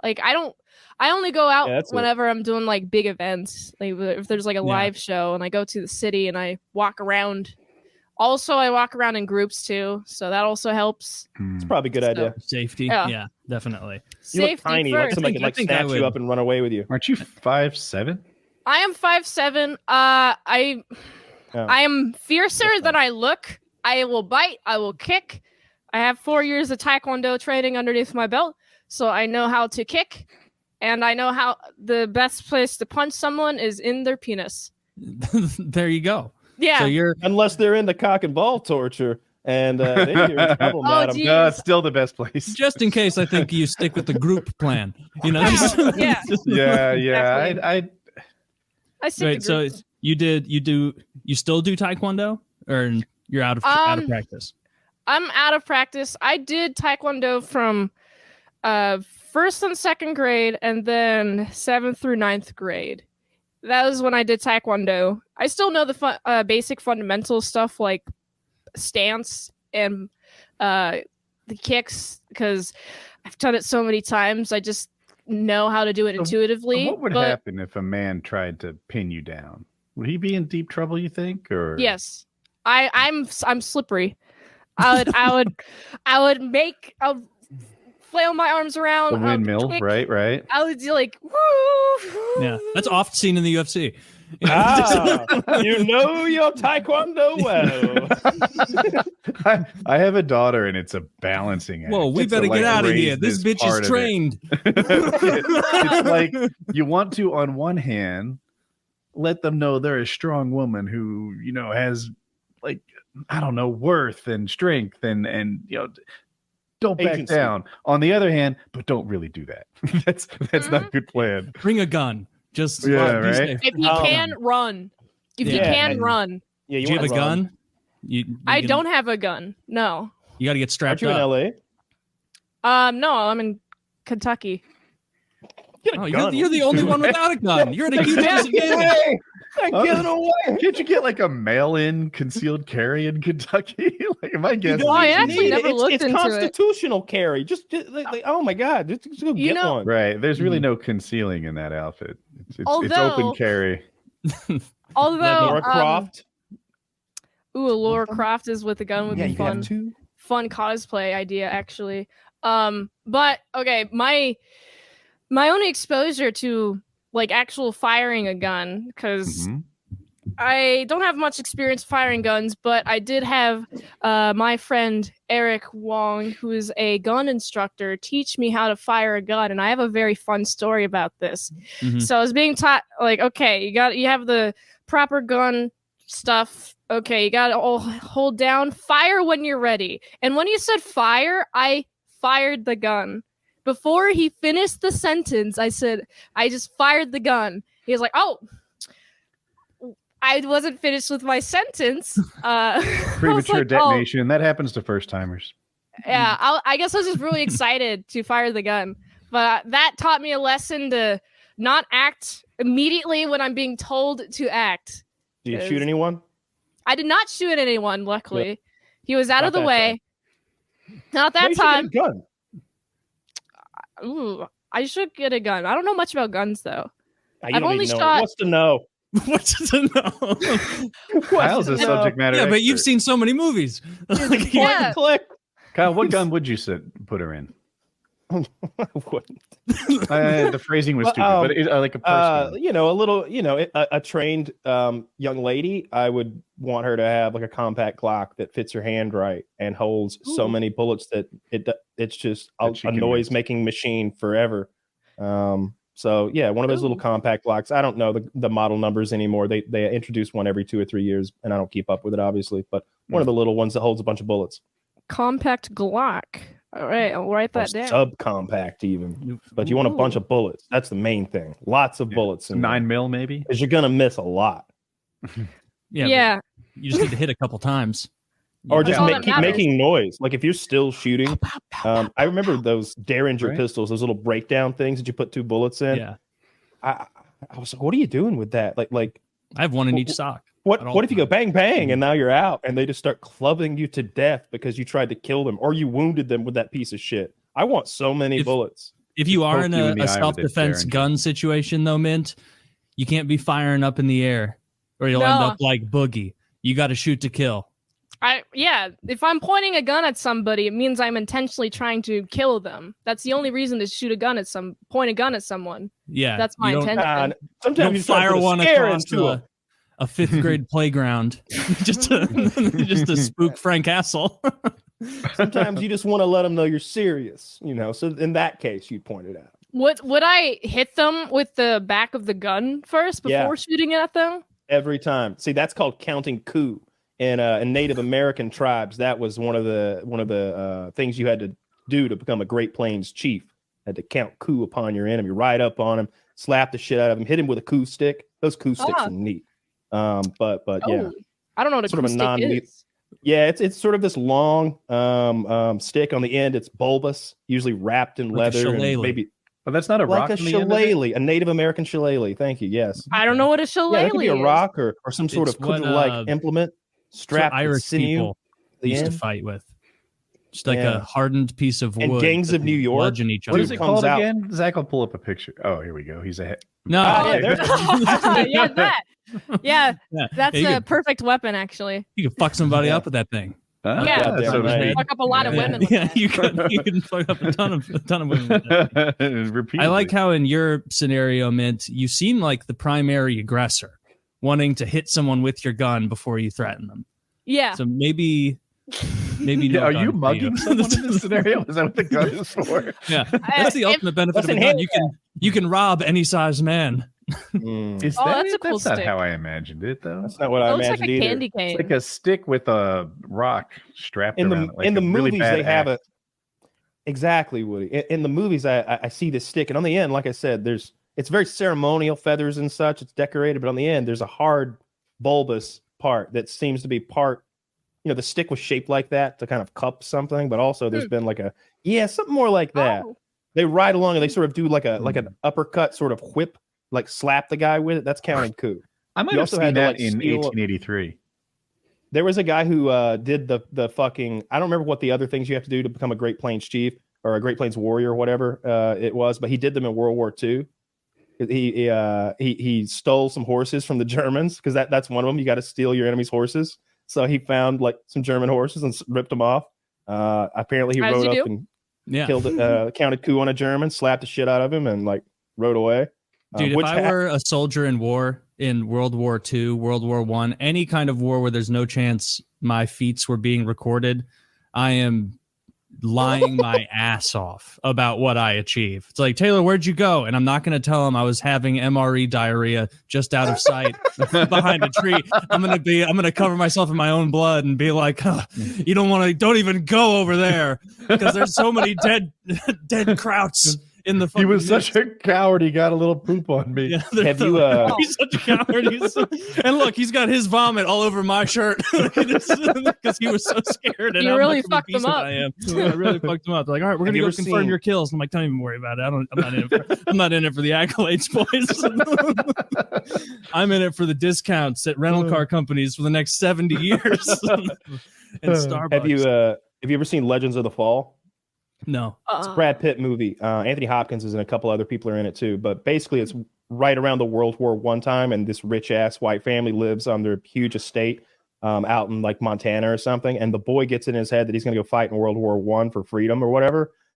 Like I only go out Yeah, that's whenever I'm doing like big events. Like if there's like a live show and I go to the city and I walk around. Also, I walk around in groups too, so that also helps. It's probably a good idea. Safety, yeah, definitely. You look Safety tiny, first. like somebody could like snatch you up and run away with you. Aren't you 5'7"? I am 5'7". I am fiercer than I look. I will bite. I will kick. I have 4 years of Taekwondo training underneath my belt, so I know how to kick, and I know how the best place to punch someone is in their penis. There you go. Yeah. So unless they're into cock and ball torture, and then you're in trouble, madam. No, it's still the best place. Just in case, I think you stick with the group plan. You know. Yeah. Yeah. I stick Wait, to so groups. you still do Taekwondo, or you're out of practice? I'm out of practice. I did Taekwondo from first and second grade, and then 7th through 9th grade. That was when I did Taekwondo. I still know the basic fundamental stuff like stance and the kicks because I've done it so many times. I just know how to do it intuitively. What would happen if a man tried to pin you down? Would he be in deep trouble, you think? Or yes, I'm slippery. I would flail my arms around. The windmill, right? I would do like, woo. Yeah, that's often seen in the UFC. You know your Taekwondo well. I have a daughter, and it's a balancing act. Whoa, we better get out of here. This bitch is trained. It's like you want to, on one hand, let them know they're a strong woman who, has like, I don't know, worth and strength and don't back Agency. down. On the other hand, but don't really do that. That's not a good plan. Bring a gun. Just right. If you can run, you can run. Yeah, do you have a gun? I don't have a gun. No. You got to get strapped up. Aren't you in LA? No, I'm in Kentucky. You're the only one without a gun. You're at a huge disadvantage. Get it away. Can't you get like a mail-in concealed carry in Kentucky? Like, my guess. I actually never looked into it. It's constitutional carry. Just like, oh my God, just go get one. Right. There's really no concealing in that outfit. It's open carry. Although Laura Croft. Laura Croft is with a gun would be fun. Fun cosplay idea, actually. But okay, my only exposure to like actual firing a gun, because I don't have much experience firing guns, but I did have my friend Eric Wong, who is a gun instructor, teach me how to fire a gun, and I have a very fun story about this. So I was being taught, like, okay, you have the proper gun stuff. Okay, you got to hold down, fire when you're ready. And when he said fire, I fired the gun. Before he finished the sentence, I said, I just fired the gun. He was like, oh, I wasn't finished with my sentence. Premature detonation. That happens to first timers. Yeah, I guess I was just really excited to fire the gun. But that taught me a lesson to not act immediately when I'm being told to act. Do you shoot anyone? I did not shoot at anyone, luckily. Yep. He was out of the way. Not that time. Get a gun. Ooh, I should get a gun. I don't know much about guns, though. I've only shot. What's to know? What's to know? Kyle's a subject matter. Yeah, expert. but you've seen so many movies. Yeah. Click. Kyle, what gun would you put her in? The phrasing was stupid, but like a person. a trained young lady. I would want her to have like a compact Glock that fits her hand right and holds so many bullets that it's just a noise-making machine forever. So yeah, one of those little compact Glocks. I don't know the model numbers anymore. They introduce one every 2 or 3 years, and I don't keep up with it, obviously. But one of the little ones that holds a bunch of bullets. Compact Glock. All right, I'll write that down. Subcompact even, but you want a bunch of bullets. That's the main thing. Lots of bullets. 9mm maybe, because you're gonna miss a lot. Yeah. You just need to hit a couple times, or just keep making noise. Like if you're still shooting, I remember those Derringer pistols, those little breakdown things that you put 2 bullets in. Yeah, I was like, what are you doing with that? Like I have one in each sock. What if you go bang bang and now you're out and they just start clubbing you to death because you tried to kill them or you wounded them with that piece of shit? I want so many bullets. If you are in poke you in the a eye with self-defense it, gun situation, though, Mint, you can't be firing up in the air, or you'll end up like Boogie. You got to shoot to kill. If I'm pointing a gun at somebody, it means I'm intentionally trying to kill them. That's the only reason to shoot a gun at point a gun at someone. Yeah, that's my intention. Sometimes you fire one across a fifth grade playground just to spook Frank Castle. Sometimes you just want to let them know you're serious, So in that case, you'd point it out. Would I hit them with the back of the gun first before shooting at them? Every time. See, that's called counting coup. In Native American tribes, that was one of the things you had to do to become a Great Plains chief. Had to count coup upon your enemy, ride up on him, slap the shit out of him, hit him with a coup stick. Those coup sticks are neat. But yeah, I don't know what a coup stick is. Yeah, it's sort of this long stick on the end. It's bulbous, usually wrapped in leather, and maybe. But that's not a rock. Like a shillelagh, a Native American shillelagh. Thank you. Yes. I don't know what a shillelagh is. It could be a rock or some sort of cudgel-like implement. Strapped Irish people used to fight with, just like a hardened piece of wood. And gangs of New York. What is it called again? Zach will pull up a picture. Oh, here we go. He's a that's a perfect weapon. Actually, you can fuck somebody up with that thing. Fuck up a lot of women. You can fuck up a ton of women with that. I like how in your scenario, Mint, you seem like the primary aggressor, wanting to hit someone with your gun before you threaten them. Yeah. So maybe. Are you mugging someone in this scenario? Is that what the gun is for? Yeah, that's the ultimate benefit of a gun. You can rob any size man. That's a cool stick. Not how I imagined it, though. That's not what I imagined like a either. Candy cane. It's like a stick with a rock strapped around it. Like in the movies, really they have it. Exactly, Woody. In the movies, I see this stick, and on the end, like I said, it's very ceremonial, feathers and such. It's decorated, but on the end, there's a hard, bulbous part that seems to be part. The stick was shaped like that to kind of cup something, but also there's been like something more like that. They ride along and they sort of do like an uppercut sort of whip, like slap the guy with it. That's counting coup. I might have seen that in 1883. There was a guy who did the fucking. I don't remember what the other things you have to do to become a Great Plains chief or a Great Plains warrior or whatever it was, but he did them in World War II. He stole some horses from the Germans because that's one of them. You got to steal your enemy's horses. So he found like some German horses and ripped them off. Apparently he rode up and killed counted coup on a German, slapped the shit out of him, and like rode away. Dude, if I were a soldier in war in World War II, World War I, any kind of war where there's no chance my feats were being recorded, I am lying my ass off about what I achieve. It's like, Taylor, where'd you go? And I'm not going to tell him I was having MRE diarrhea just out of sight behind a tree. I'm going to cover myself in my own blood and be like, you don't even go over there because there's so many dead krauts in the. He was such a coward. He got a little poop on me. Yeah, have you? He's such a coward. And look, he's got his vomit all over my shirt because he was so scared. And you really fucked him up. I really fucked him up. They're like, all right, we're gonna go confirm your kills. I'm like, don't even worry about it. I'm not in it for the accolades, boys. I'm in it for the discounts at rental car companies for the next 70 years. And Starbucks. Have you ever seen Legends of the Fall? No. It's a Brad Pitt movie. Anthony Hopkins is in, a couple other people are in it too. But basically, it's right around the World War I time, and this rich ass white family lives on their huge estate out in like Montana or something. And the boy gets in his head that he's going to go fight in World War I for freedom or whatever.